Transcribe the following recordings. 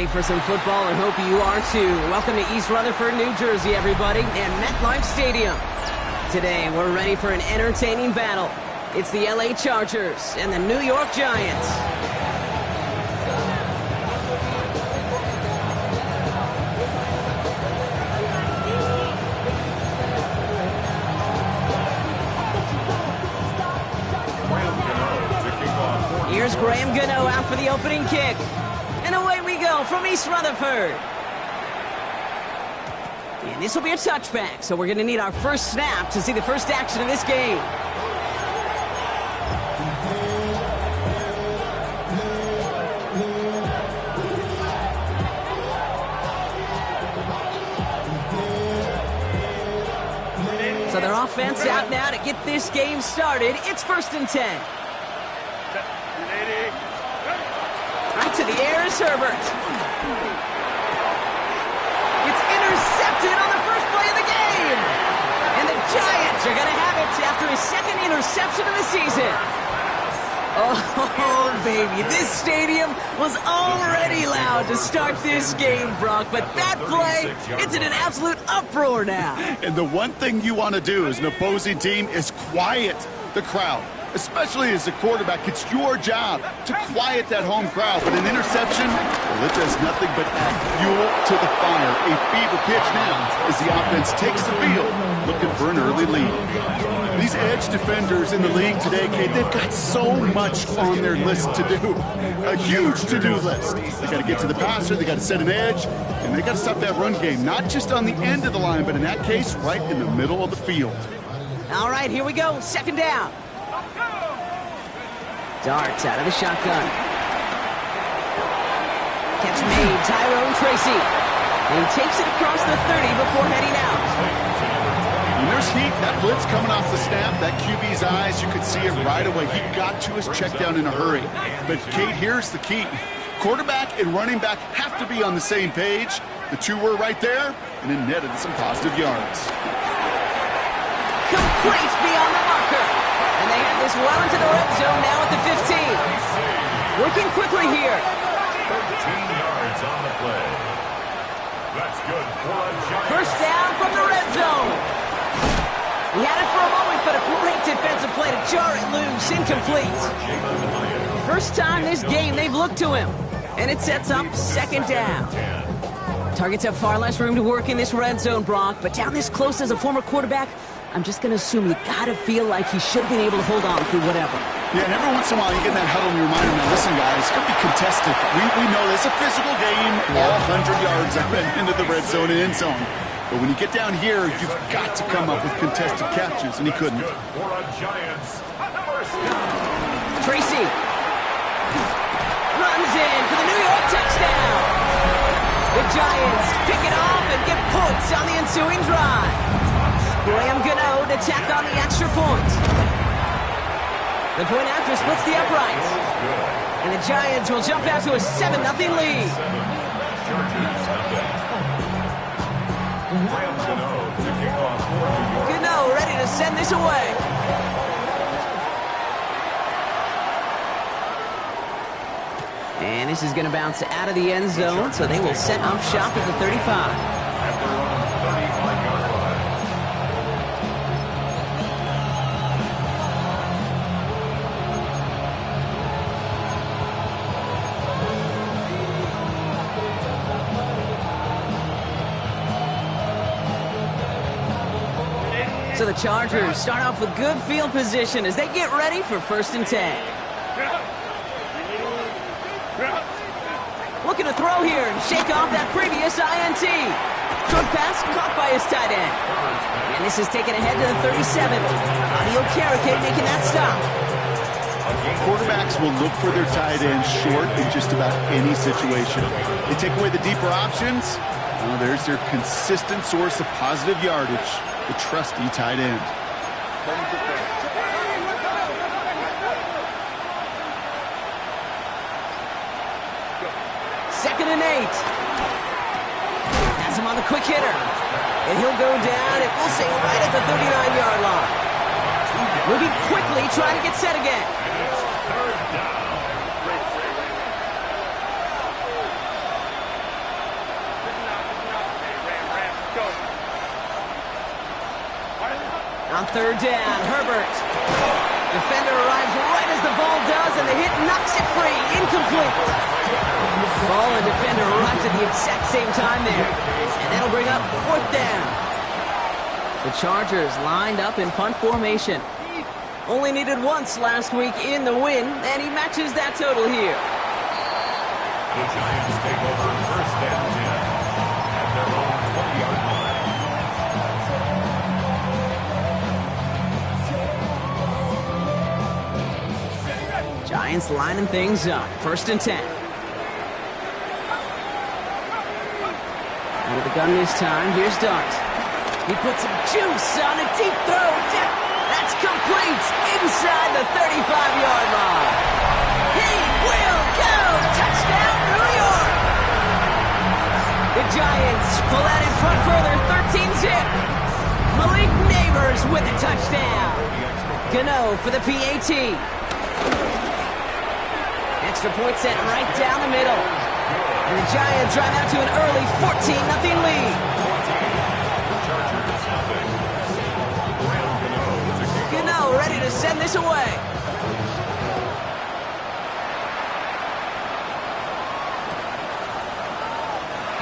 ready for some football and hope you are too. Welcome to East Rutherford, New Jersey, everybody, and MetLife Stadium. Today, we're ready for an entertaining battle. It's the LA Chargers and the New York Giants. Here's Graham Gano out for the opening kick. And away we go from East Rutherford. And this will be a touchback, so we're going to need our first snap to see the first action of this game. So their offense out now to get this game started. It's 1st and 10. Right to the air is Herbert. It's intercepted on the first play of the game. And the Giants are going to have it after his second interception of the season. Oh, baby, this stadium was already loud to start this game, Brock. But that play, it's in an absolute uproar now. And the one thing you want to do as an opposing team is quiet the crowd. Especially as a quarterback, it's your job to quiet that home crowd. But an interception, well, it does nothing but add fuel to the fire. A fever pitch now as the offense takes the field, looking for an early lead. These edge defenders in the league today, Kate, they've got so much on their list to do. A huge to-do list. They got to get to the passer, they got to set an edge, and they got to stop that run game. Not just on the end of the line, but in that case, right in the middle of the field. All right, here we go. 2nd down. Darts out of the shotgun. Catch made, Tyrone Tracy. And he takes it across the 30 before heading out. When there's heat, that blitz coming off the snap, that QB's eyes, you could see it right away. He got to his check down in a hurry. But, Kate, here's the key. Quarterback and running back have to be on the same page. The two were right there, and it netted some positive yards. Complete beyond the marker. And they have this well into the red zone now at the 15. Working quickly here. 13 yards on the play. That's good for a Giant. First down from the red zone. He had it for a moment, but a great defensive play to jar it loose. Incomplete. First time this game they've looked to him. And it sets up 2nd down. Targets have far less room to work in this red zone, Brock. But down this close as a former quarterback, I'm just going to assume you got to feel like he should have been able to hold on through whatever. Yeah, and every once in a while you get in that huddle and you remind him, now listen, guys, it's going to be contested. We know this. It's a physical game, all 100 yards into the red zone and end zone. But when you get down here, you've got to come up with contested catches, and he couldn't. Tracy runs in for the New York touchdown. The Giants pick it off and get points on the ensuing drive. Graham Gano to tack on the extra point. The point after splits the uprights. And the Giants will jump out to a 7-0 lead. Gano ready to send this away. And this is going to bounce out of the end zone, so they will set up shop at the 35. So the Chargers start off with good field position as they get ready for 1st and 10. Looking to throw here and shake off that previous INT. Short pass caught by his tight end. And this is taken ahead to the 37. Audio Carriquet making that stop. Quarterbacks will look for their tight end short in just about any situation. They take away the deeper options. Well, there's their consistent source of positive yardage, the trusty tight end. 2nd and 8. Has him on the quick hitter. And he'll go down, and we'll say right at the 39-yard line. Moving quickly, trying to get set again. On third down, Herbert. Defender arrives right as the ball does, and the hit knocks it free. Incomplete. Ball and defender arrived at the exact same time there. And that'll bring up fourth down. The Chargers lined up in punt formation. Only needed once last week in the win, and he matches that total here. The Giants take over first and 10 at their own 20-yard line. Giants lining things up. First and 10. Out of the gun this time. Here's Dart. He puts some juice on a deep throw. That's complete inside the 35-yard line. He will go. Touchdown, New York. The Giants pull out in front further. 13-zip. Malik Neighbors with a touchdown. Gano for the PAT. Extra point set right down the middle. And the Giants drive out to an early 14-0 lead. Gano ready to send this away.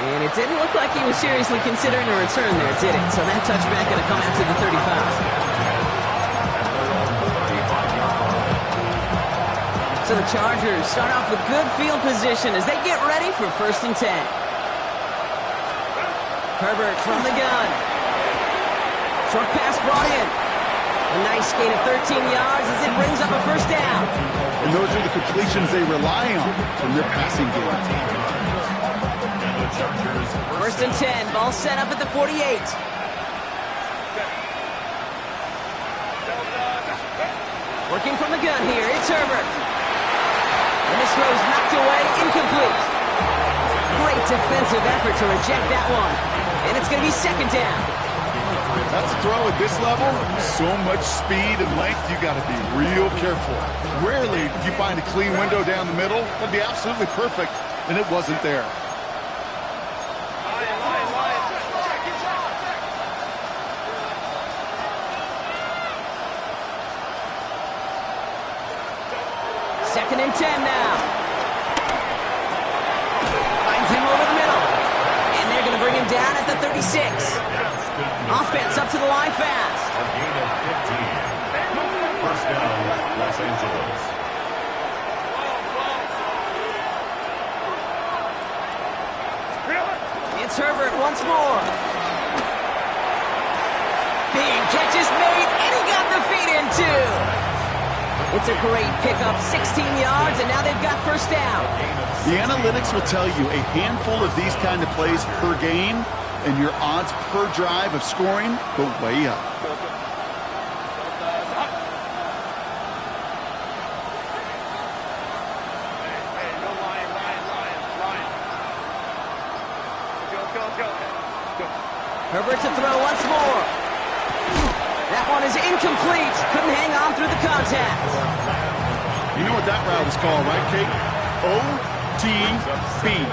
And it didn't look like he was seriously considering a return there, did it? So that touchback going to come out to the 35. So the Chargers start off with good field position as they get ready for first and 10. Herbert from the gun. Short pass brought in. A nice gain of 13 yards as it brings up a first down. And those are the completions they rely on from their passing game. First and 10. Ball set up at the 48. Working from the gun here. It's Herbert. And this throw's knocked away, incomplete. Great defensive effort to reject that one. And it's going to be second down. That's a throw at this level. So much speed and length, you got to be real careful. Rarely do you find a clean window down the middle. That'd be absolutely perfect, and it wasn't there. Second and 10 now. Finds him over the middle. And they're going to bring him down at the 36. Offense up to the line fast. A gain of 15. First down, Los Angeles. It's Herbert once more. Big catch is made, and he got the feet in too. It's a great pickup, 16 yards, and now they've got first down. The analytics will tell you a handful of these kind of plays per game, and your odds per drive of scoring go way up. Herbert to throw once more. That one is incomplete. Couldn't hang on through the contact. You know what that route is called, right, Kate? OTB.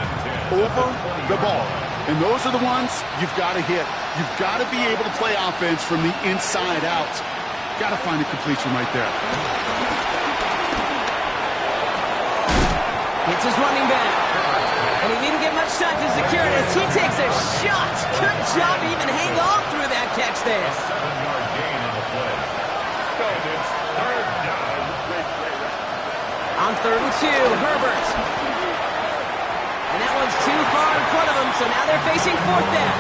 Over the ball. And those are the ones you've got to hit. You've got to be able to play offense from the inside out. Got to find a completion right there. It's his running back. And he didn't get much time to secure it as he takes a shot. Good job to even hang on through that catch there. 7-yard gain on the play. And it's third down. On 3rd and 2, Herbert. And that one's too far in front of him, so now they're facing 4th down.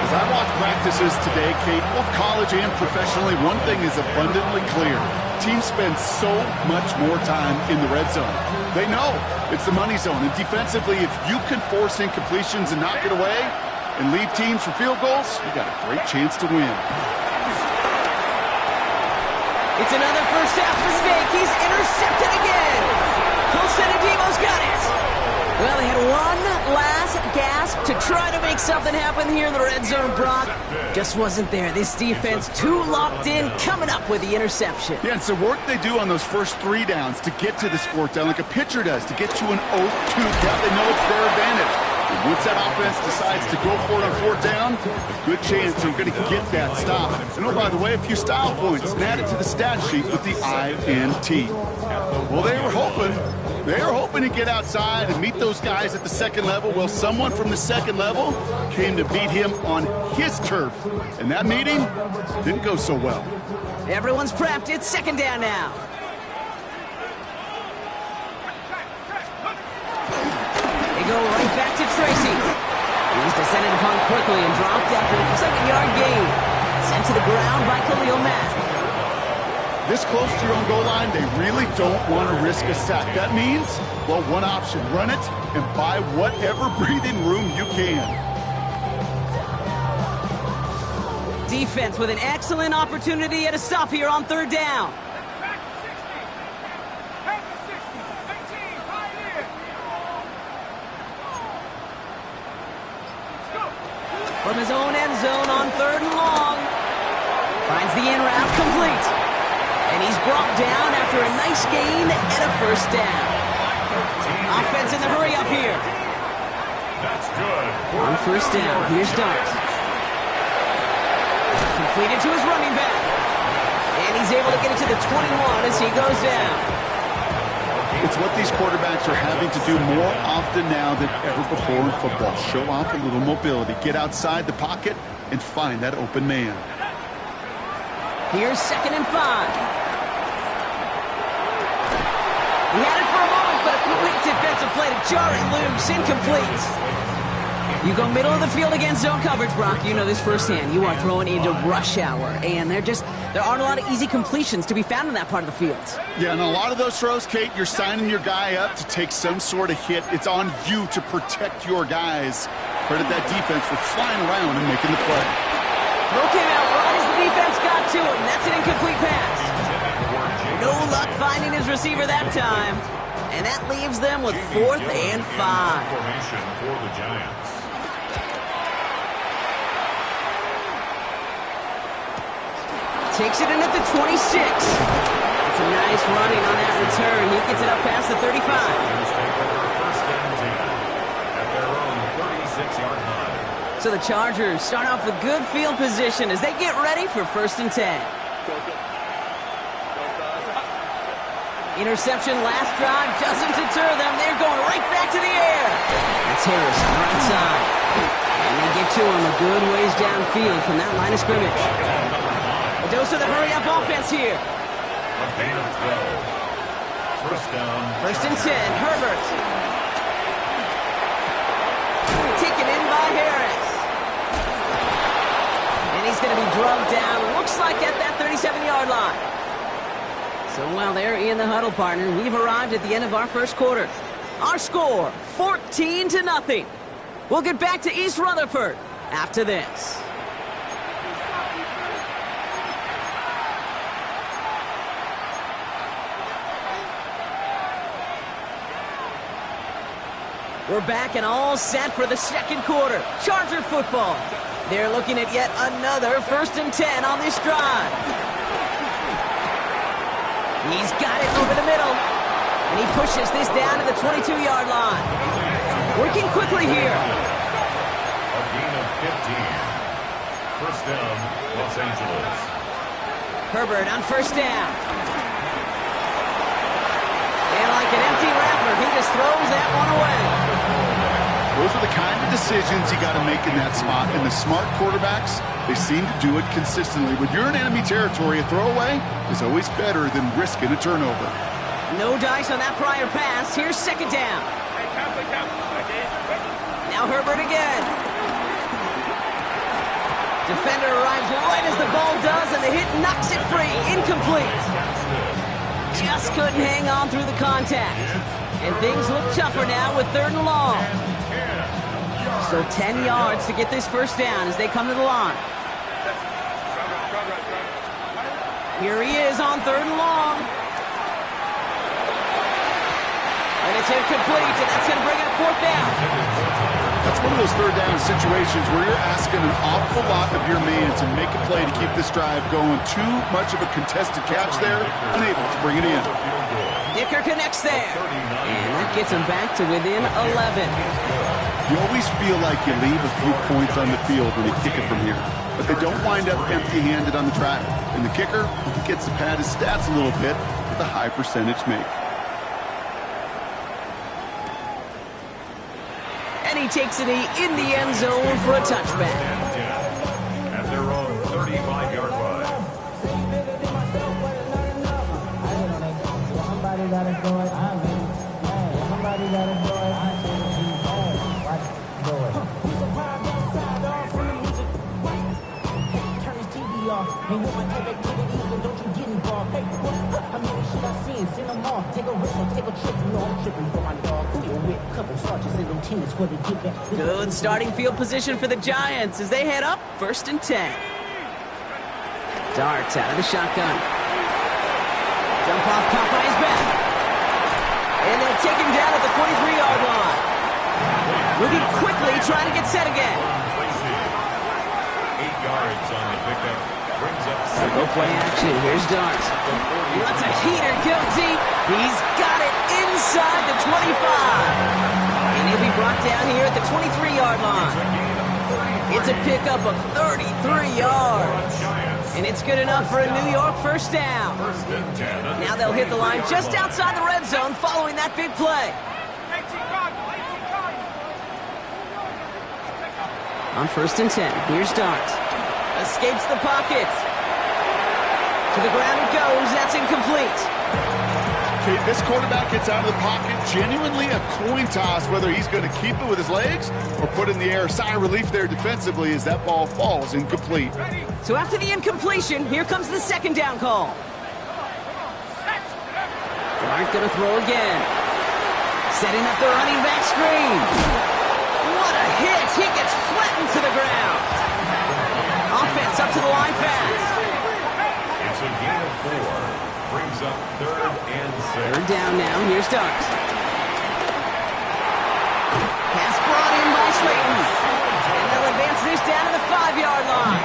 As I watch practices today, Kate, both college and professionally, one thing is abundantly clear. Teams spend so much more time in the red zone. They know it's the money zone. And defensively, if you can force incompletions and knock it away and leave teams for field goals, you got a great chance to win. It's another first half mistake. He's intercepted again. Colson Adebo's got it. Well, they had one last gasp to try to make something happen here in the red zone, Brock. Just wasn't there. This defense too locked in, coming up with the interception. Yeah, it's the work they do on those first 3 downs to get to this 4th down, like a pitcher does, to get to an 0-2 count. They know it's their advantage. And Once that offense decides to go for it on fourth down, a good chance they're going to get that stop. And oh, by the way, a few style points added to the stat sheet with the INT. Well, they were hoping to get outside and meet those guys at the second level. Well, someone from the second level came to beat him on his turf. And that meeting didn't go so well. Everyone's prepped. It's second down now. They go right back to Tracy. He's descended upon quickly and dropped after a second-yard gain. Sent to the ground by Khalil Mack. This close to your own goal line, they really don't want to risk a sack. That means, well, one option, run it and buy whatever breathing room you can. Defense with an excellent opportunity at a stop here on third down. From his own end zone on third and long. Finds the in route complete. And he's brought down after a nice gain and a first down. Offense in the hurry up here. That's good. On first down, here's Dart. Completed to his running back. And he's able to get it to the 21 as he goes down. It's what these quarterbacks are having to do more often now than ever before in football. Show off a little mobility. Get outside the pocket and find that open man. Here's 2nd and 5. He had it for a moment, but a complete defensive play to jar it loose. Incomplete. You go middle of the field against zone coverage, Brock. You know this firsthand. You are throwing into rush hour, and there aren't a lot of easy completions to be found in that part of the field. Yeah, and a lot of those throws, Kate, you're signing your guy up to take some sort of hit. It's on you to protect your guys. Credit that defense for flying around and making the play. Throw came out right as the defense got to him. That's an incomplete pass. No luck finding his receiver that time. And that leaves them with 4th and 5. Formation for the Giants. Takes it in at the 26. It's a nice running on that return. He gets it up past the 35. At their own 36-yard line. So the Chargers start off with good field position as they get ready for 1st and 10. Interception last drive doesn't deter them. They're going right back to the air. That's Harris on the right side. And they get to him a good ways downfield from that line of scrimmage. A dose of the hurry-up offense here. A gain of 12. First down. 1st and 10. Herbert. Taken in by Harris. And he's going to be drugged down. Looks like at that 37-yard line. So while they're in the huddle, partner, we've arrived at the end of our first quarter. Our score, 14-0. We'll get back to East Rutherford after this. We're back and all set for the second quarter. Charger football. They're looking at yet another 1st and 10 on this drive. He's got it over the middle. And he pushes this down to the 22-yard line. Working quickly here. A gain of 15. First down, Los Angeles. Herbert on 1st down. And like an empty wrapper, he just throws that one away. Those are the kind of decisions you got to make in that spot. And the smart quarterbacks, they seem to do it consistently. When you're in enemy territory, a throwaway is always better than risking a turnover. No dice on that prior pass. Here's 2nd down. Now Herbert again. Defender arrives right as the ball does, and the hit knocks it free. Incomplete. Just couldn't hang on through the contact. And things look tougher now with 3rd and long. So 10 yards to get this first down as they come to the line. Here he is on 3rd and long. And it's incomplete, and that's going to bring up 4th down. That's one of those 3rd down situations where you're asking an awful lot of your man to make a play to keep this drive going. Too much of a contested catch there, unable to bring it in. Dicker connects there. And that gets him back to within 11. You always feel like you leave a few points on the field when you kick it from here, but they don't wind up empty-handed on the track. And the kicker gets to pad his stats a little bit with a high percentage make. And he takes it in the end zone for a touchback. At their own 35-yard line. Somebody got it going. Somebody got it going. He's a vibe outside, all from the music. Hey, turn his TV off. Ain't with my type activities, but don't you get involved. Hey, how many shit I seen? Send them off. Take a risk or take a trip. You know I'm tripping for my dog. Deal with a couple sergeants and lieutenants for the get back. Good starting field position for the Giants as they head up 1st and 10. Dart out of the shotgun. Jump off Popeye's back. And they'll take him down at the 43-yard line. Moving quickly, trying to get set again. 8 yards on the pickup. Brings up Go play action. Here's Dart. He lets a heater go deep. He's got it inside the 25. And he'll be brought down here at the 23-yard line. It's a pickup of 33 yards. And it's good enough for a New York first down. Now they'll hit the line just outside the red zone following that big play. On 1st and 10, here's Dart. Escapes the pocket. To the ground it goes. That's incomplete. Okay, this quarterback gets out of the pocket. Genuinely a coin toss whether he's going to keep it with his legs or put in the air. Sigh of relief there defensively as that ball falls incomplete. So after the incompletion, here comes the 2nd down call. Dart going to throw again. Setting up the running back screen. What a hit! He gets flattened to the ground. Offense up to the line fast. It's a gain of 4. Brings up 3rd and 6. 3rd down now. Here's Dart. Pass brought in by Slayton. And they'll advance this down to the 5-yard line.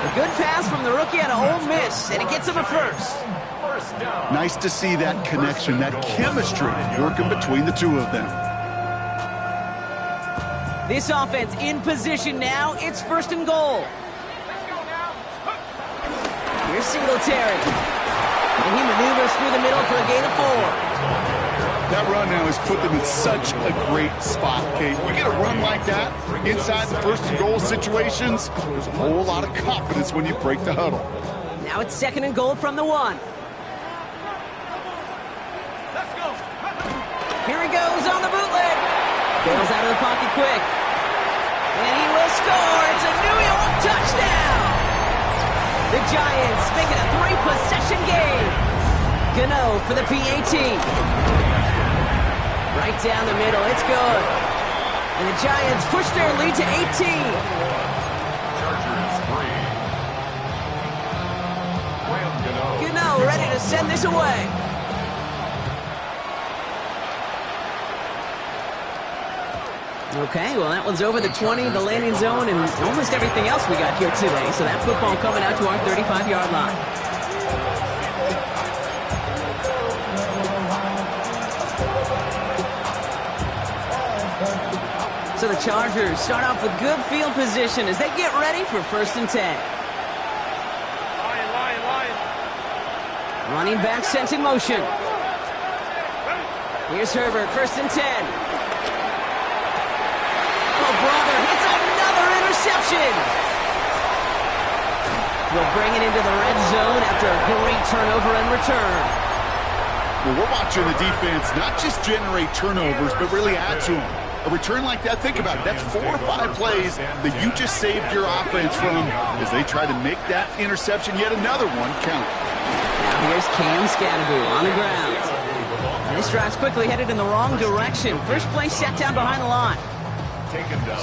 A good pass from the rookie out of Ole Miss, and it gets him a first. Nice to see that connection, that chemistry working between the two of them. This offense in position now. It's 1st and goal. Here's Singletary. And he maneuvers through the middle for a gain of 4. That run now has put them in such a great spot, Kate. You get a run like that inside the 1st and goal situations, there's a whole lot of confidence when you break the huddle. Now it's 2nd and goal from the 1. Here he goes on the bootleg. Bails out of the pocket quick. And he will score. It's a New York touchdown. The Giants make it a 3-possession game. Gano for the PAT. Right down the middle. It's good. And the Giants push their lead to 18. Chargers 3. Gano ready to send this away. Okay, well, that one's over the 20, the landing zone, and almost everything else we got here today. So that football coming out to our 35-yard line. So the Chargers start off with good field position as they get ready for 1st and 10. Running back sent in motion. Here's Herbert, 1st and 10. Brother, it's another interception. We'll bring it into the red zone after a great turnover and return. Well, we're watching the defense not just generate turnovers, but really add to them. A return like that, think about it. That's 4 or 5 plays that you just saved your offense from as they try to make that interception, yet another one, count. Now here's Cam Scatterby on the ground. And this drive's quickly headed in the wrong direction. First play set down behind the line.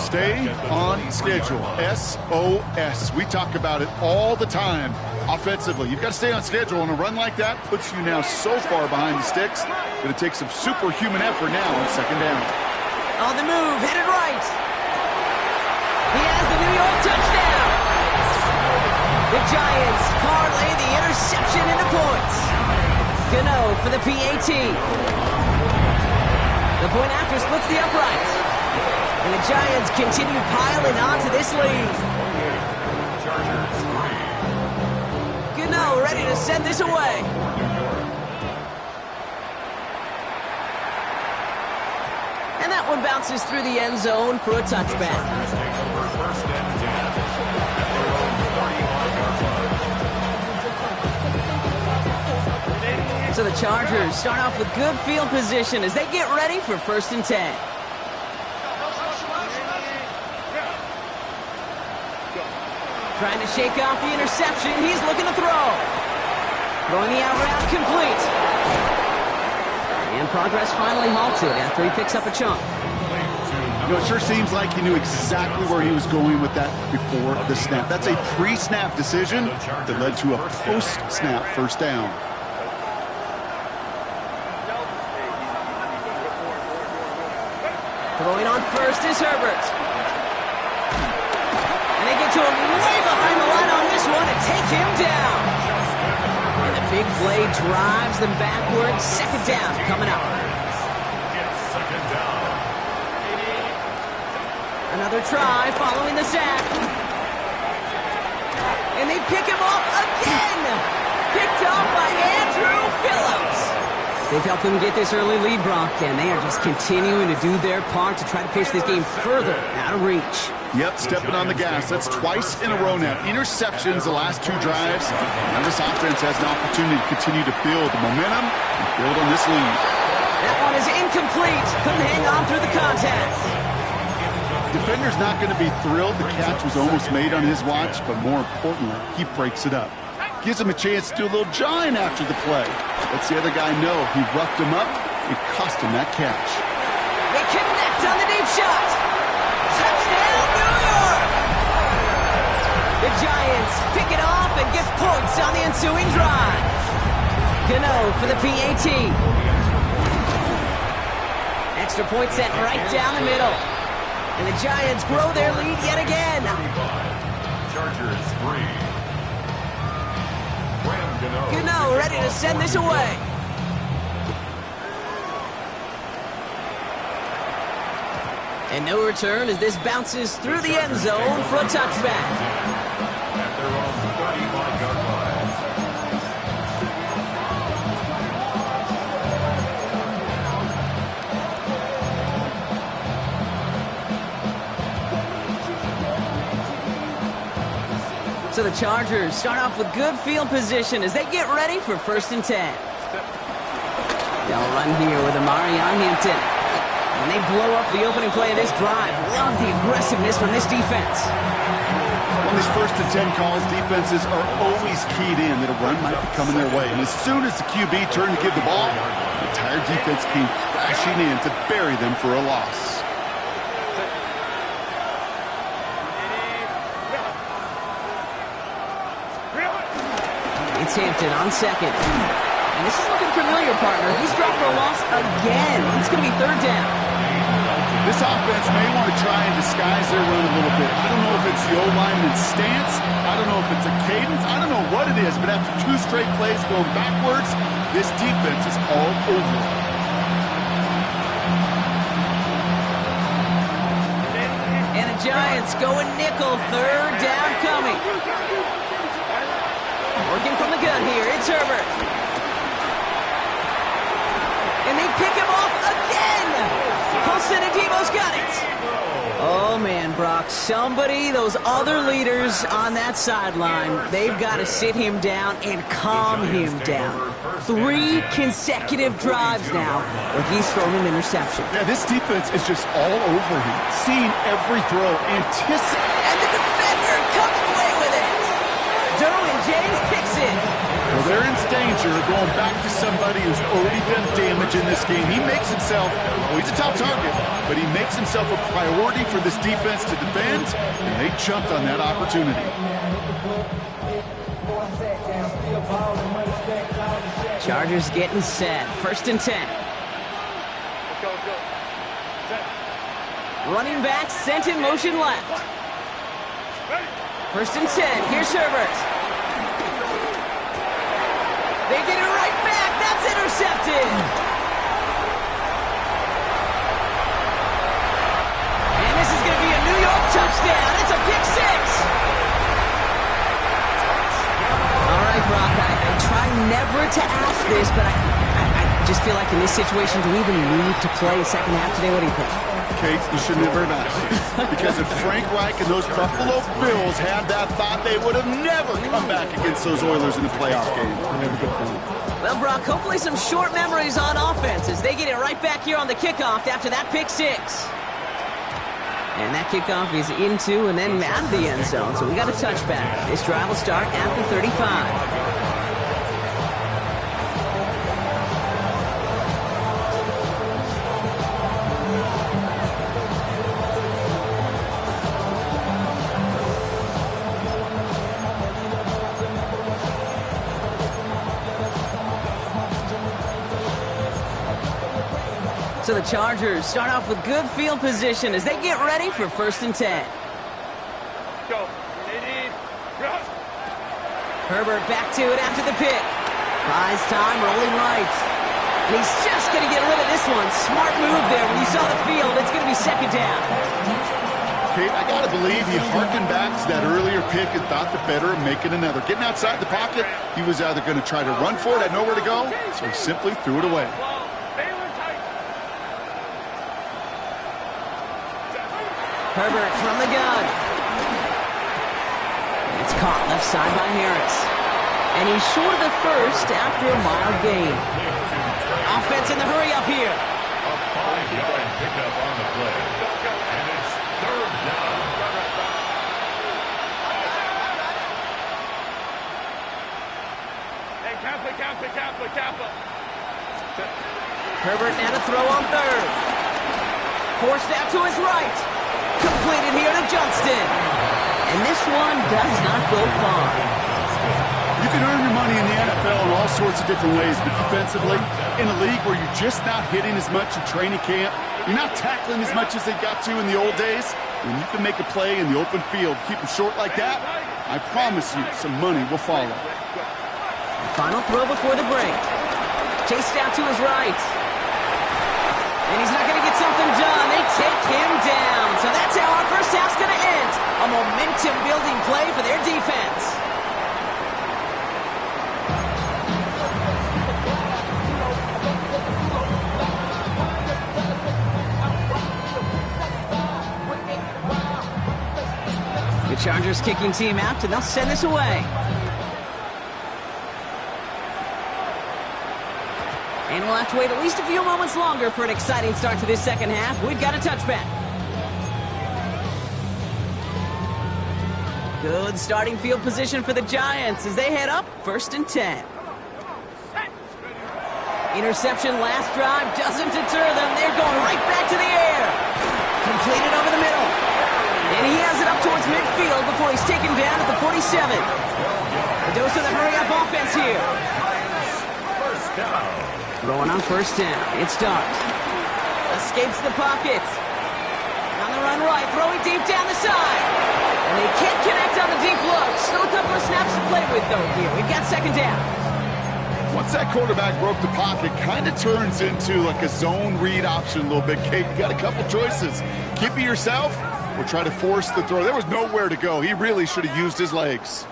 Stay on schedule. SOS. We talk about it all the time offensively. You've got to stay on schedule, and a run like that puts you now so far behind the sticks. Going to take some superhuman effort now on 2nd down. On the move, headed right. He has the New York touchdown. The Giants parlay the interception into points. Gano for the PAT. The point after splits the uprights. And the Giants continue piling onto this lead. Chargers 3. Gano ready to send this away. And that one bounces through the end zone for a touchback. Chargers take over first and 10 at their own 31-yard line. So the Chargers start off with good field position as they get ready for first and 10. Trying to shake off the interception. He's looking to throw. Throwing the out route complete. And progress finally halted after he picks up a chunk. You know, it sure seems like he knew exactly where he was going with that before the snap. That's a pre-snap decision that led to a post-snap first down. Throwing on first is Herbert. And they get to him way behind the line on this one and take him down. And the big play drives them backwards. Second down coming up. It's second down. Another try following the sack. And they pick him off again. Picked off by Andrew Phillips. They've helped them get this early lead, Brock, and they are just continuing to do their part to try to push this game further out of reach. Yep, stepping on the gas. That's twice in a row now. Interceptions the last two drives. Now this offense has an opportunity to continue to build momentum and build on this lead. That one is incomplete. Couldn't hang on through the contact. Defender's not going to be thrilled the catch was almost made on his watch, but more importantly, he breaks it up. Gives him a chance to do a little jawing after the play. Lets the other guy know he roughed him up and cost him that catch. They connect on the deep shot. Touchdown, New York! The Giants pick it off and get points on the ensuing drive. Gano for the PAT. Extra point set right down the middle. And the Giants grow their lead yet again. 35. Chargers 3. Gano ready to send this away. And no return as this bounces through the end zone for a touchback. At their own 35-yard line. So the Chargers start off with good field position as they get ready for first and 10. They'll run here with Amari Hampton. And they blow up the opening play of this drive. Love the aggressiveness from this defense. On these first and 10 calls, defenses are always keyed in that a run might be coming their way. And as soon as the QB turned to give the ball, the entire defense came crashing in to bury them for a loss. It's Hampton on second. And this is looking familiar, partner. He's dropped for a loss again. It's going to be third down. This offense may want to try and disguise their run a little bit. I don't know if it's the O-lineman's stance. I don't know if it's a cadence. I don't know what it is. But after two straight plays going backwards, this defense is all over it. And the Giants going nickel. Third down coming. Working from the gun here, it's Herbert. And they pick him off again. Colson Adebo's got it. Oh, man, Brock, those other leaders on that sideline, they've got to sit him down and calm him down. 3 consecutive drives now where he's thrown an interception. Yeah, this defense is just all over him. Seeing every throw, anticipating. And the defender comes away with it. Derwin James picks it. Well, they're in danger of going back to somebody who's already done damage in this game. He makes himself, well, he's a top target, but he makes himself a priority for this defense to defend, and they jumped on that opportunity. Chargers getting set. First and 10. Running back sent in motion left. First and 10. Here's Herbert. They get it right back. That's intercepted. And never to ask this, but I just feel like in this situation, do we even need to play second half today? What do you think? Kate, you should never have asked. Because if Frank Reich and those Buffalo Bills had that thought, they would have never come back against those Oilers in the playoff game. Well, Brock, hopefully some short memories on offense as they get it right back here on the kickoff after that pick six. And that kickoff is into and then out of the end zone, so we got a touchback. This drive will start at the 35. So the Chargers start off with good field position as they get ready for 1st and 10. Go. Herbert back to it after the pick. Buys time, rolling right. And he's just going to get rid of this one. Smart move there. When you saw the field, it's going to be second down. Kate, I got to believe he harkened back to that earlier pick and thought the better of making another. Getting outside the pocket, he was either going to try to run for it, had nowhere to go, so he simply threw it away. Herbert from the gun. It's caught left side by Harris. And he's short of the first after a mild gain. Offense in the hurry up here. A 5-yard pickup on the play. And it's 3rd down. Hey, Kappa. Herbert now to throw on 3rd. Forced out to his right. Completed here to Johnston. And this one does not go far. You can earn your money in the NFL in all sorts of different ways, but defensively, in a league where you're just not hitting as much in training camp, you're not tackling as much as they got to in the old days, when you can make a play in the open field, keep them short like that, I promise you some money will follow. Final throw before the break. Chased out to his right. And he's not going to get something done. They take him down. So that's how our first half's going to end. A momentum-building play for their defense. The Chargers kicking team out, and they'll send this away. And we'll have to wait at least a few moments longer for an exciting start to this second half. We've got a touchback. Good starting field position for the Giants as they head up 1st and 10. Interception last drive doesn't deter them. They're going right back to the air. Completed over the middle. And he has it up towards midfield before he's taken down at the 47. A dose of the hurry-up offense here. First down. Throwing on 1st down. It's Starks. Escapes the pocket. On the run right. Throwing deep down the side. And they can't connect on the deep look. Still a couple of snaps to play with, though, here. We've got 2nd down. Once that quarterback broke the pocket, kind of turns into like a zone read option a little bit. Kate, you got a couple choices. Keep it yourself or try to force the throw. There was nowhere to go. He really should have used his legs.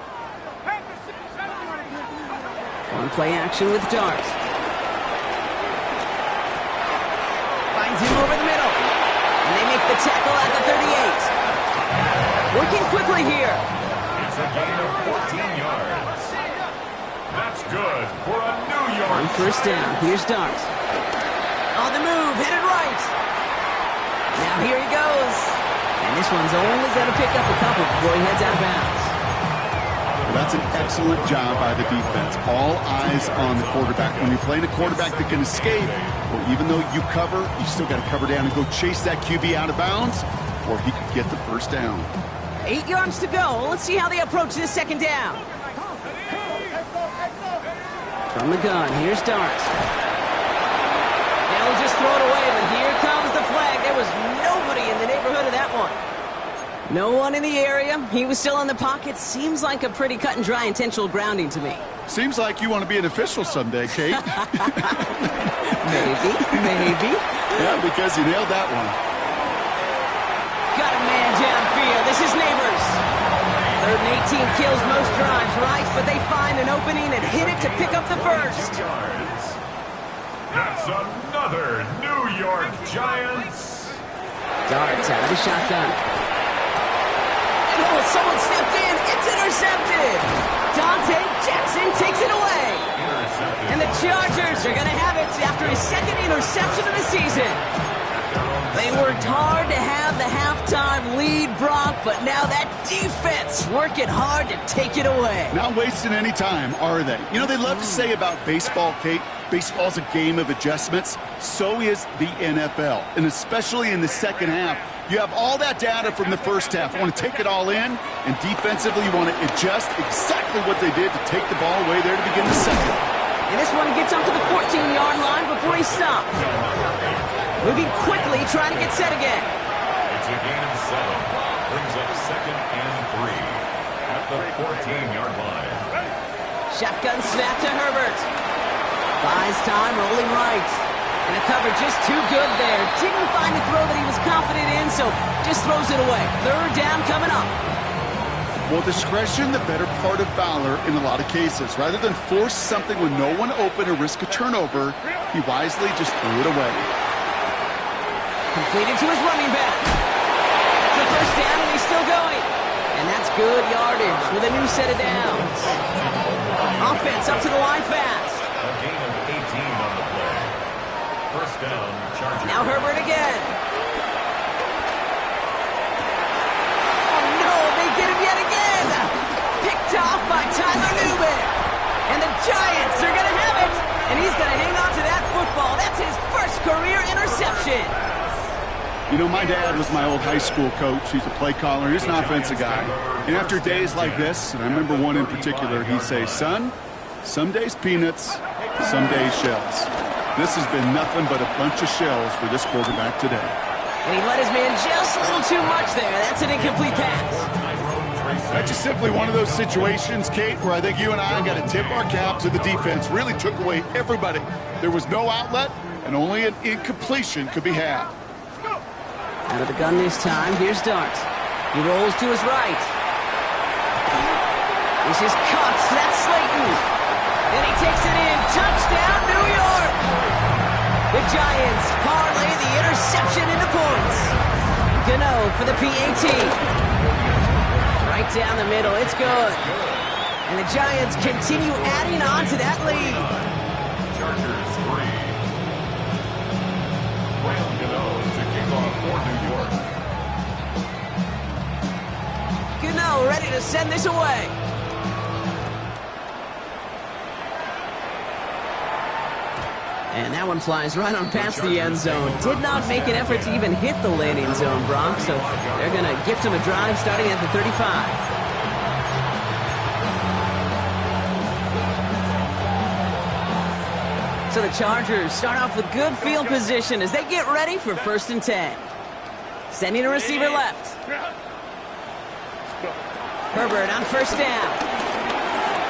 On play action with Darts. Finds him over the middle. And they make the tackle at the 38. Working quickly here. It's a gain of 14 yards. That's good for a new yard. On 1st down, here's Darts. On the move, headed right. Now here he goes. And this one's only going to pick up a couple before he heads out of bounds. Well, that's an excellent job by the defense. All eyes on the quarterback. When you're playing a quarterback that can escape, well, even though you cover, you still got to cover down and go chase that QB out of bounds before he could get the 1st down. 8 yards to go. Let's see how they approach this 2nd down. From the gun, here's Darts. They'll just throw it away, but here comes the flag. There was nobody in the neighborhood of that one. No one in the area. He was still in the pocket. Seems like a pretty cut and dry intentional grounding to me. Seems like you want to be an official someday, Kate. Maybe. Yeah, because you nailed that one. Got a man downfield. This is Neighbors. 3rd and 18 kills most drives right, but they find an opening and hit it to pick up the first. That's another New York Giants. Darts out of the shotgun. And oh, someone stepped in. It's intercepted. Dante Jackson takes it away. And the Chargers are going to have it after his second interception of the season. They worked hard to have the halftime lead, Brock, but now that defense working hard to take it away. Not wasting any time, are they? You know, they love to say about baseball, Kate, baseball's a game of adjustments. So is the NFL, and especially in the second half. You have all that data from the first half. You want to take it all in, and defensively you want to adjust exactly what they did to take the ball away there to begin the second. And this one gets up to the 14-yard line before he stops. Moving quickly, trying to get set again. It's a gain of 7. Brings up 2nd and 3 at the 14-yard line. Shotgun snap to Herbert. Buys time, rolling right. And a cover just too good there. Didn't find a throw that he was confident in, so just throws it away. Third down coming up. Well, discretion, the better part of valor in a lot of cases. Rather than force something with no one open or risk a turnover, he wisely just threw it away. Completed to his running back. That's the first down, and he's still going. And that's good yardage with a new set of downs. Offense up to the line fast. A gain of 18 on the play. First down, Chargers. Now Herbert again. Oh, no, they get him yet again. Picked off by Tyler Newman. And the Giants are going to have it. And he's going to hang on to that football. That's his first career interception. You know, my dad was my old high school coach. He's a play caller. He's an offensive guy. And after days like this, and I remember one in particular, he'd say, son, some days peanuts, some days shells. This has been nothing but a bunch of shells for this quarterback today. And he let his man just a little too much there. That's an incomplete pass. That's just simply one of those situations, Kate, where I think you and I got to tip our cap to the defense. Really took away everybody. There was no outlet, and only an incompletion could be had. Out of the gun this time, here's Dart. He rolls to his right. This is caught. That's Slayton. And he takes it in. Touchdown, New York! The Giants parlay the interception into points. Gano for the PAT. Right down the middle. It's good. And the Giants continue adding on to that lead. Chargers 3. Graham Gano to kick off for New York. Gano ready to send this away. And that one flies right on past the end zone. Did not make an effort to even hit the landing zone, Brock, so they're going to gift him a drive starting at the 35. So the Chargers start off with good field position as they get ready for 1st and 10. Sending a receiver left. Herbert on 1st down.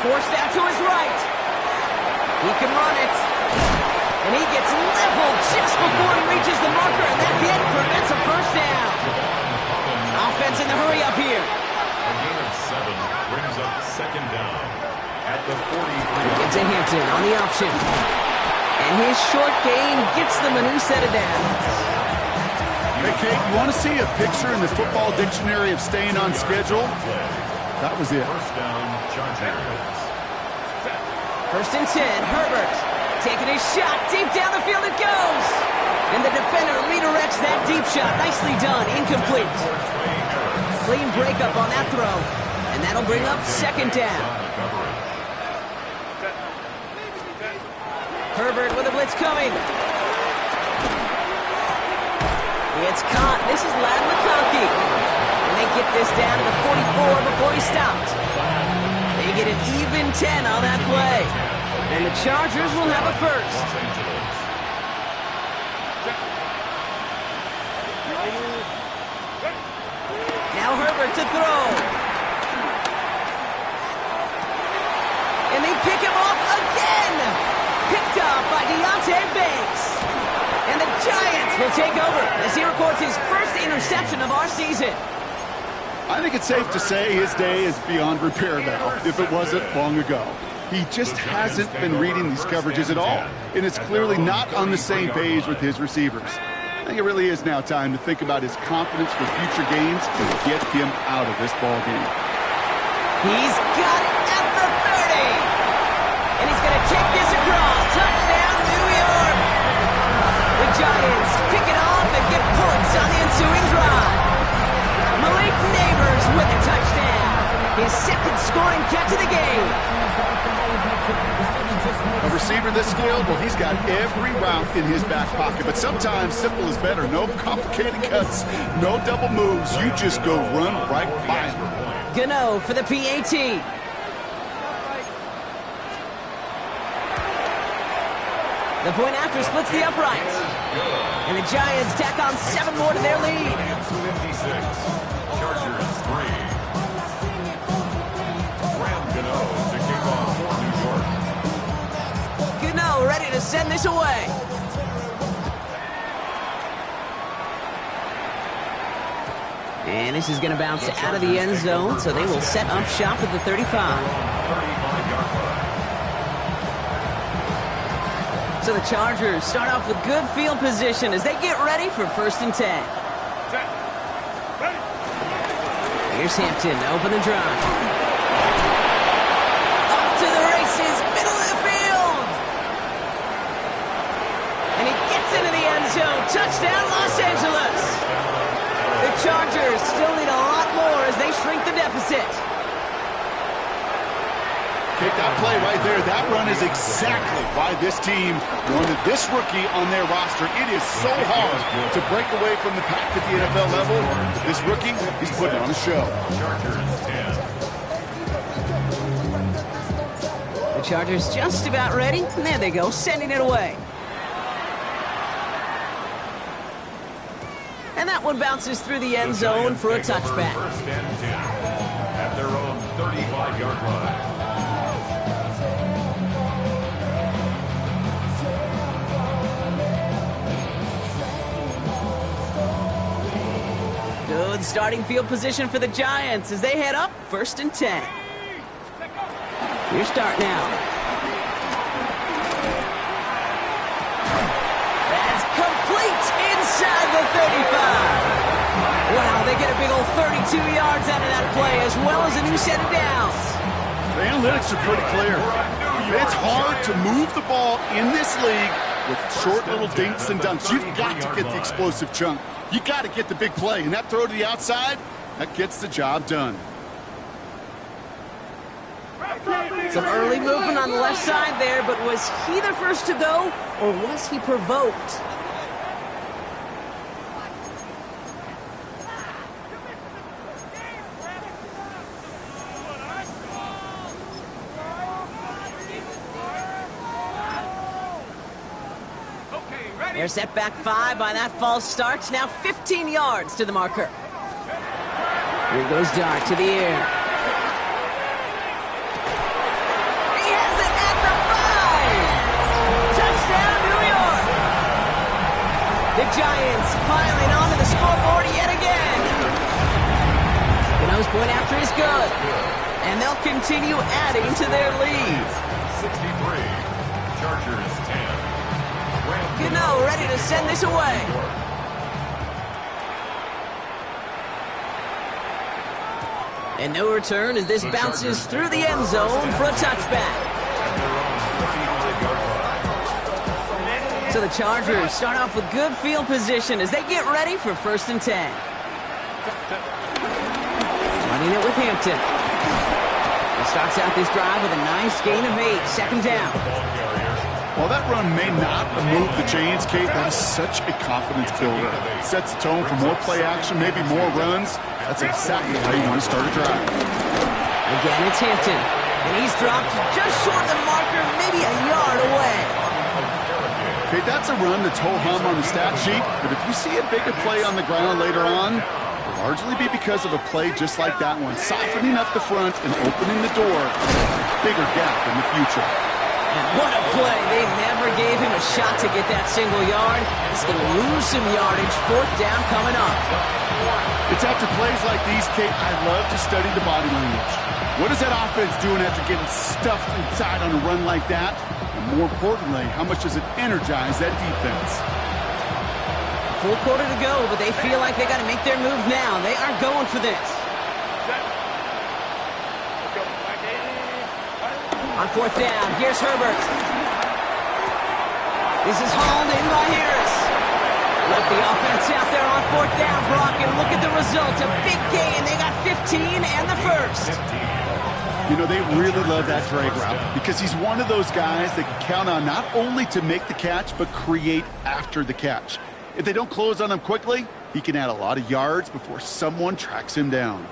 Forced out to his right. He can run it. And he gets leveled just before he reaches the marker, and that hit prevents a 1st down. Offense in the hurry up here. A gain of 7 brings up 2nd down at the 43. Get to Hampton on the option. And his short gain gets them a new set of downs. Hey, Kate, you want to see a picture in the football dictionary of staying on schedule? That was it. First down, Chargers. 1st and 10, Herbert. Taking his shot, deep down the field it goes. And the defender redirects that deep shot. Nicely done, incomplete. Clean breakup on that throw. And that'll bring up 2nd down. Herbert with a blitz coming. It's caught. This is Ladd McConkey. And they get this down to the 44 before he stopped. They get an even 10 on that play. And the Chargers will have a 1st. Now Herbert to throw. And they pick him off again. Picked up by Deontay Banks. And the Giants will take over as he records his 1st interception of our season. I think it's safe to say his day is beyond repair now, if it wasn't long ago. He just hasn't been reading these coverages at all, and it's clearly not on the same page with his receivers. I think it really is now time to think about his confidence for future games and get him out of this ball game. He's got it at the 30. And he's going to take this across. Touchdown, New York. The Giants pick it off and get points on the ensuing drive. Malik Neighbors with a touchdown. His second scoring catch of the game. A receiver this skilled, well, he's got every route in his back pocket, but sometimes simple is better. No complicated cuts, no double moves. You just go run right by him. Gano for the PAT. The point after splits the uprights. And the Giants tack on 7 more to their lead. 56. Chargers 3. Graham Gano to kick off for New York. Gano ready to send this away. And this is going to bounce out of the end zone, so they will set up shop at the 35. 35-yard line. So the Chargers start off with good field position as they get ready for 1st and 10. Here's Hampton to open the drive. Off to the races, middle of the field. And he gets into the end zone. Touchdown, Los Angeles. The Chargers still need a lot more as they shrink the deficit. Kick that play right there. That run is exactly why this team wanted this rookie on their roster. It is so hard to break away from the pack at the NFL level. This rookie, he's putting on a show. Chargers 10. The Chargers just about ready. And there they go, sending it away. And that one bounces through the end zone for a touchback. 1st and 10 at their own 35-yard line. Good starting field position for the Giants as they head up 1st and 10. Your start now. That's complete inside the 35. Wow, they get a big old 32 yards out of that play as well as a new set of downs. The analytics are pretty clear. It's hard to move the ball in this league with short little dinks and dunks. You've got to get the explosive chunk. You got to get the big play, and that throw to the outside, that gets the job done. Some early movement on the left side there, but was he the first to go, or was he provoked? They're set back 5 by that false start. Now 15 yards to the marker. Here goes Dart to the air. He has it at the 5. Touchdown, New York. The Giants piling onto the scoreboard yet again. Gano's point after is good. And they'll continue adding to their lead. 63. Chargers 10. Gano ready to send this away. And no return as this bounces through the end zone for a touchback. So the Chargers start off with good field position as they get ready for 1st and 10. Running it with Hampton. He starts out this drive with a nice gain of 8, 2nd down. While that run may not move the chains, Kate, that is such a confidence builder. Sets the tone for more play action, maybe more runs. That's exactly how you want to start a drive. Again, it's Hampton. And he's dropped just short of the marker, maybe a yard away. Okay, that's a run that's ho-hum on the stat sheet, but if you see a bigger play on the ground later on, it'll largely be because of a play just like that one, softening up the front and opening the door, bigger gap in the future. And what a play. They never gave him a shot to get that single yard. He's going to lose some yardage. 4th down coming up. It's after plays like these, Kate, I love to study the body language. What is that offense doing after getting stuffed inside on a run like that? And more importantly, how much does it energize that defense? Full quarter to go, but they feel like they got to make their move now. They are going for this. Set. Let's go. Back in. On fourth down, here's Herbert. This is hauled in by Harris. Left the offense out there on fourth down, Brock, and look at the result. A big gain. They got 15 and the first. You know, they really love that drag route because he's one of those guys that can count on not only to make the catch, but create after the catch. If they don't close on him quickly, he can add a lot of yards before someone tracks him down.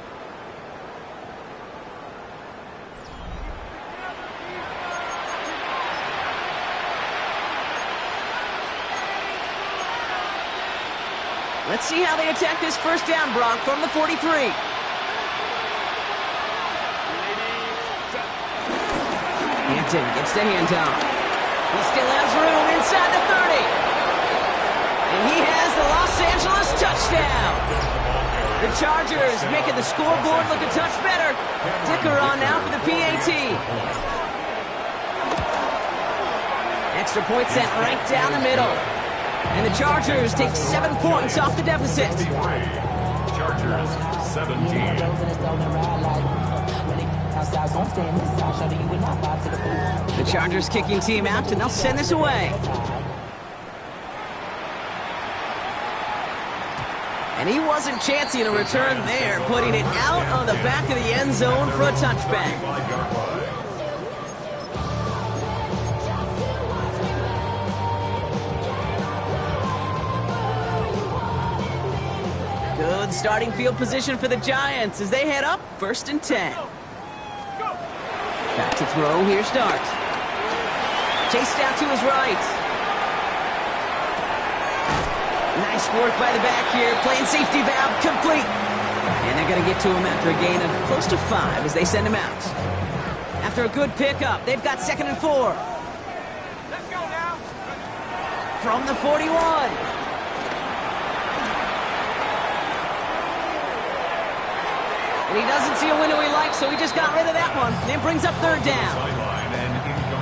Let's see how they attack this first down, Brock, from the 43. Hampton gets the handoff. He still has room inside the 30. And he has the Los Angeles touchdown. The Chargers making the scoreboard look a touch better. Dicker on now for the PAT. Extra point sent right down the middle. And the Chargers take 7 points off the deficit. Chargers 17. The Chargers kicking team out, and they'll send this away. And he wasn't chancing a return there, putting it out on the back of the end zone for a touchback. Good starting field position for the Giants as they head up 1st and 10. Back to throw, here's Starks. Chased out to his right. Nice work by the back here, playing safety valve complete. And they're going to get to him after a gain of close to 5 as they send him out. After a good pickup, they've got 2nd and 4. Let's go now. From the 41. And he doesn't see a window he likes, so he just got rid of that one. Then brings up 3rd down.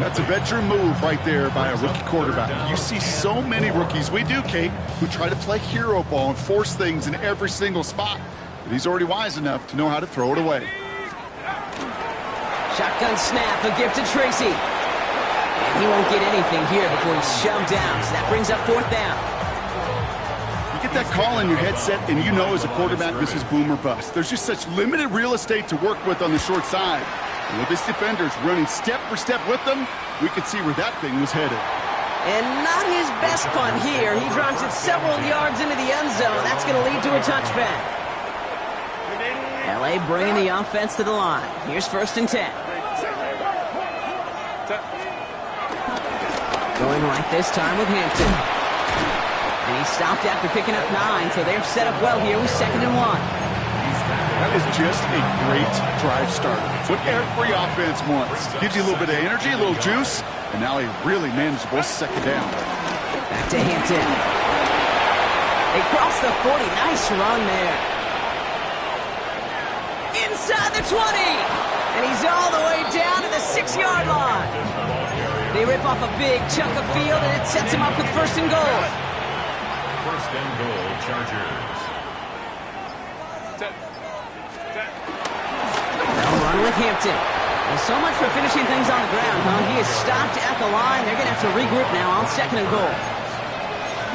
That's a veteran move right there by a rookie quarterback. You see so many rookies, we do, Kate, who try to play hero ball and force things in every single spot. But he's already wise enough to know how to throw it away. Shotgun snap, a gift to Tracy. And he won't get anything here before he's shoved down. So that brings up 4th down. You get that call in your headset, and you know as a quarterback this is boom or bust. There's just such limited real estate to work with on the short side. And with his defenders running step for step with them, we could see where that thing was headed. And not his best punt here. He drops it several yards into the end zone. That's going to lead to a touchback. LA bringing the offense to the line. Here's 1st and 10. Going right this time with Hampton. And he stopped after picking up 9, so they're set up well here with 2nd and 1. That is just a great drive starter. What every offense wants. Gives you a little bit of energy, a little juice, and now a really manageable 2nd down. Back to Hampton. They cross the 40. Nice run there. Inside the 20. And he's all the way down to the 6-yard line. They rip off a big chunk of field, and it sets him up with 1st and goal. 1st and goal, Chargers. They'll run with Hampton. Well, so much for finishing things on the ground, huh? He is stopped at the line. They're going to have to regroup now on 2nd and goal.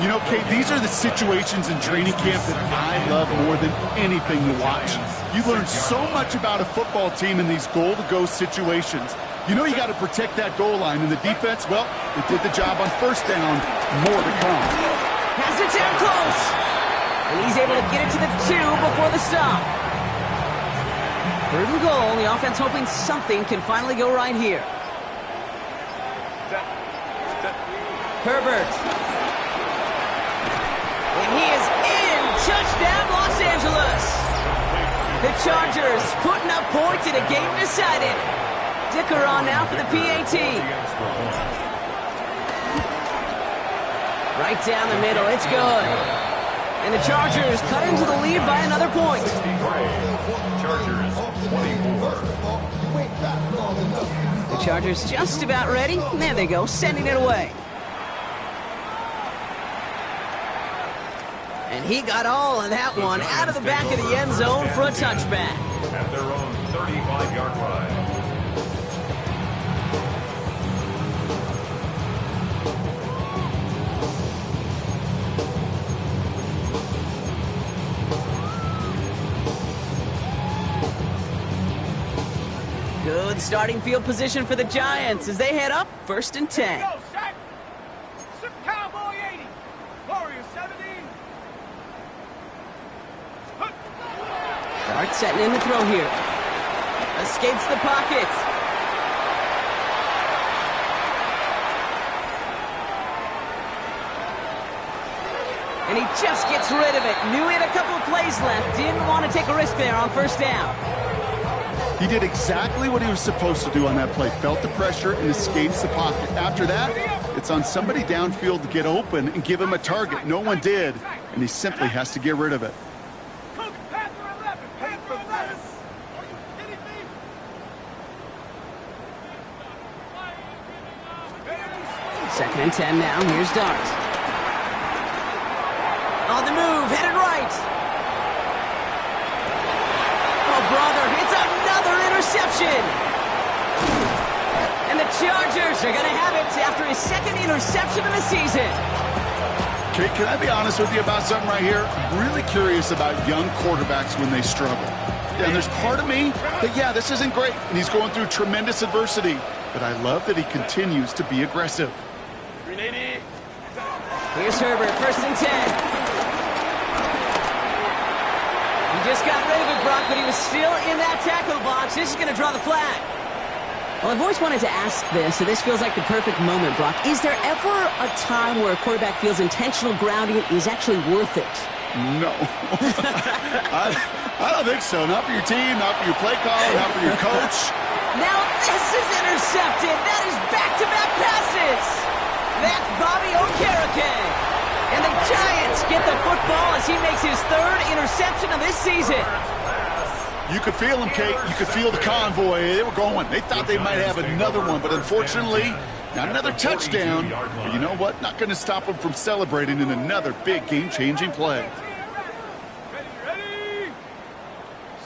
You know, Kate, these are the situations in training camp that I love more than anything to watch. You learn so much about a football team in these goal-to-go situations. You know you got to protect that goal line, and the defense, well, it did the job on 1st down. More to come. Has it down close. And he's able to get it to the 2 before the stop. 3rd and goal. The offense hoping something can finally go right here. Herbert. And he is in. Touchdown, Los Angeles. The Chargers putting up points in a game decided. Dicker on now for the PAT. Right down the middle. It's good. And the Chargers cut into the lead by another point. 63. Chargers 24. The Chargers just about ready. There they go, sending it away. And he got all of that one out of the back of the end zone for a touchback. At their own 35-yard line. Good starting field position for the Giants as they head up 1st and 10. Go, Shaq. Cowboy 80. Warrior 70. Dart setting in the throw here. Escapes the pocket. And he just gets rid of it. Knew he had a couple of plays left. Didn't want to take a risk there on 1st down. He did exactly what he was supposed to do on that play. Felt the pressure and escapes the pocket. After that, it's on somebody downfield to get open and give him a target. No one did, and he simply has to get rid of it. Cook, Panther 11. Panther 11. Are you kidding me? Second and 10 now. Here's Dart. On the move, headed right. Oh, brother, it's another interception. And the Chargers are going to have it after his 2nd interception of the season. Okay, can I be honest with you about something right here? I'm really curious about young quarterbacks when they struggle. And there's part of me that, yeah, this isn't great, and he's going through tremendous adversity. But I love that he continues to be aggressive. 380. Here's Herbert, 1st and 10. He just got rid of it, Brock, but he was still in that tackle box. This is going to draw the flag. Well, I've always wanted to ask this, so this feels like the perfect moment, Brock. Is there ever a time where a quarterback feels intentional grounding is actually worth it? No. I don't think so. Not for your team, not for your play call, not for your coach. Now this is intercepted. That is back-to-back passes. That's Bobby Okereke. And the Giants get the football as he makes his 3rd interception of this season. You could feel them, Kate. You could feel the convoy. They were going. They thought they might have another one, but unfortunately, not another touchdown. But you know what? Not going to stop them from celebrating in another big game-changing play. Ready.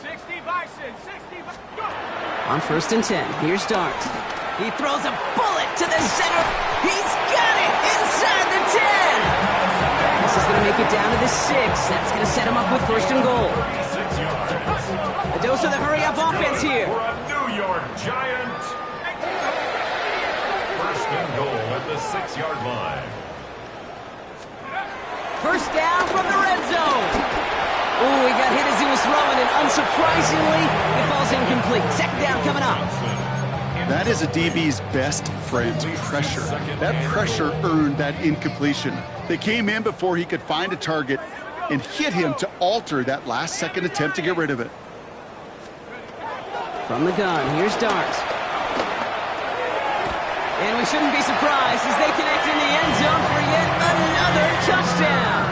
60 Bison. 60 Bison. Go. On 1st and 10, here's Dart. He throws a bullet to the center. He's got it inside the 10. This is going to make it down to the 6. That's going to set him up with 1st and goal. 6 yards. A dose of the hurry-up offense here. For a New York Giant. 1st and goal at the 6-yard line. 1st down from the red zone. Ooh, he got hit as he was throwing, and unsurprisingly, it falls incomplete. 2nd down coming up. That is a DB's best friend, pressure. That pressure earned that incompletion. They came in before he could find a target and hit him to alter that last-second attempt to get rid of it. From the gun, here's Dart. And we shouldn't be surprised as they connect in the end zone for yet another touchdown.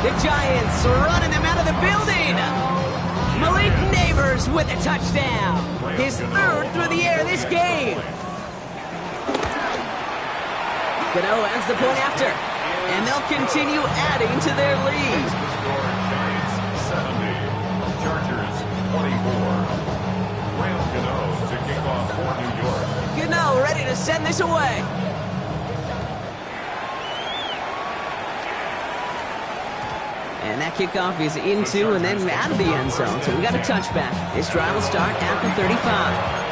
The Giants running them out of the building. Malik Neighbors with a touchdown. His 3rd through the air this game. Gano adds the point after. And they'll continue adding to their lead. The score, Giants 70. Chargers 24. Graham Gano to kick off for New York. Gano ready to send this away. And that kickoff is into and then out of the end zone. So we got a touchback. This drive will start at the 35.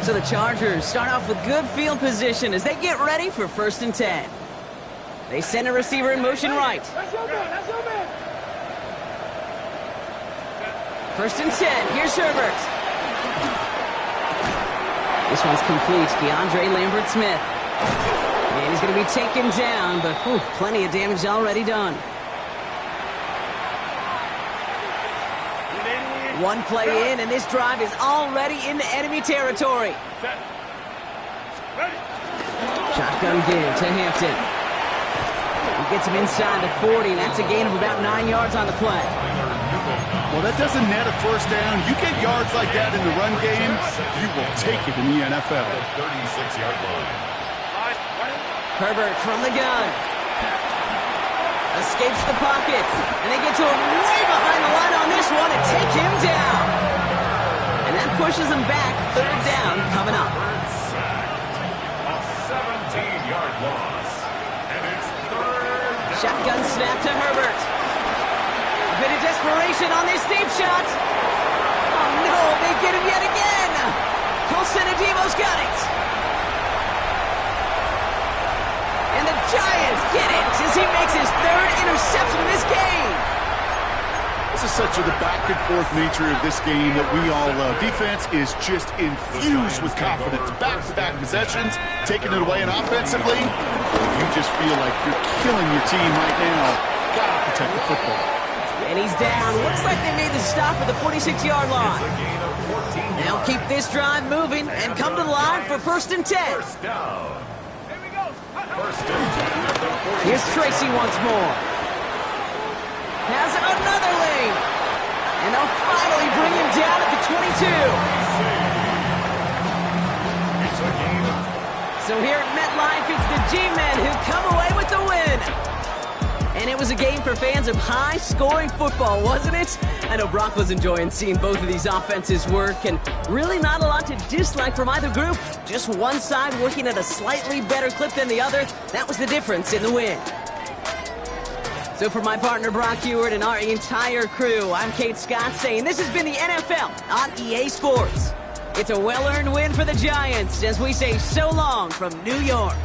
So the Chargers start off with good field position as they get ready for 1st and 10. They send a receiver in motion right. That's your man. That's your man. 1st and 10. Here's Herbert. This one's complete. DeAndre Lambert-Smith. And he's going to be taken down, but plenty of damage already done. One play in, and this drive is already into enemy territory. Shotgun give to Hampton. He gets him inside the 40, and that's a gain of about 9 yards on the play. Well, that doesn't net a first down. You get yards like that in the run game, you will take it in the NFL. 36-yard line. Herbert from the gun. Escapes the pocket, and they get to him way behind the line on this one and take him down. And that pushes him back. Third down coming up. A 17-yard loss. And it's third down. Shotgun snap to Herbert. A bit of desperation on this deep shot. Oh no, they get him yet again. Colson Adebo's got it. And the Giants get it as he makes his third interception of this game. This is such the back-and-forth nature of this game that we all love. Defense is just infused with confidence. Back-to-back possessions, taking it away, and offensively, you just feel like you're killing your team right now. Gotta protect the football. And he's down. Looks like they made the stop at the 46-yard line. They'll keep this drive moving and come to the line for 1st and 10. First down. First and 10 at the 40. Here's Tracy once more. Has another lane. And they'll finally bring him down at the 22. It's a gain of So here at MetLife, it's the G-Men who come away with the win. And it was a game for fans of high-scoring football, wasn't it? I know Brock was enjoying seeing both of these offenses work, and really not a lot to dislike from either group. Just one side working at a slightly better clip than the other. That was the difference in the win. So for my partner Brock Huard and our entire crew, I'm Kate Scott saying this has been the NFL on EA Sports. It's a well-earned win for the Giants as we say so long from New York.